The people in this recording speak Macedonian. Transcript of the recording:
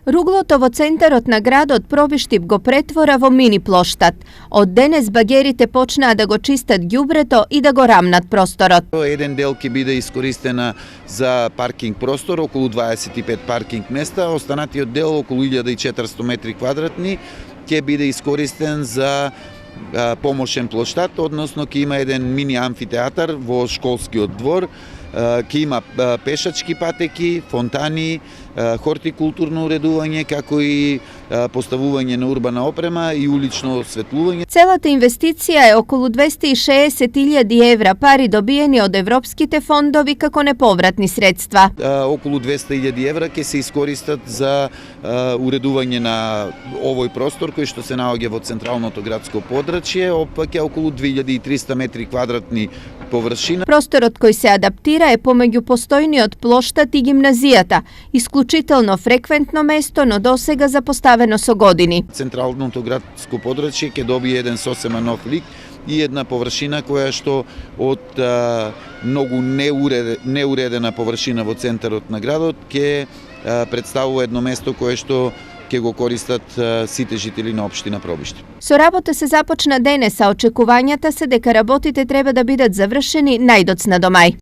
Руглото во центарот на градот Пробиштип го претвора во мини плоштад. Од денес багерите почнаа да го чистат ѓубрето и да го рамнат просторот. Еден дел ќе биде искористена за паркинг простор, околу 25 паркинг места, останатиот дел, околу 1400 метри квадратни, ќе биде искористен за помошен плоштад, односно ќе има еден мини амфитеатар во школскиот двор, ќе има пешачки патеки, фонтани, хортикултурно уредување, како и поставување на урбана опрема и улично осветлување. Целата инвестиција е околу 260.000 евра пари добиени од европските фондови како неповратни средства. Околу 200.000 евра ќе се искористат за уредување на овој простор кој што се наоѓа во централното градско подрачје, опаќа околу 2300 метри квадратни површина. Просторот кој се адаптира е помеѓу постојниот плоштад и гимназијата, исклучително фреквентно место, но досега запоставено со години. Централното градско подрачје ќе добие еден сосема нов лик и една површина која што од многу неуредена површина во центарот на градот ќе представува едно место кое што ќе го користат сите жители на општина Пробиштип. Со работа се започна денес, а очекувањата се дека работите треба да бидат завршени најдоцна до мај.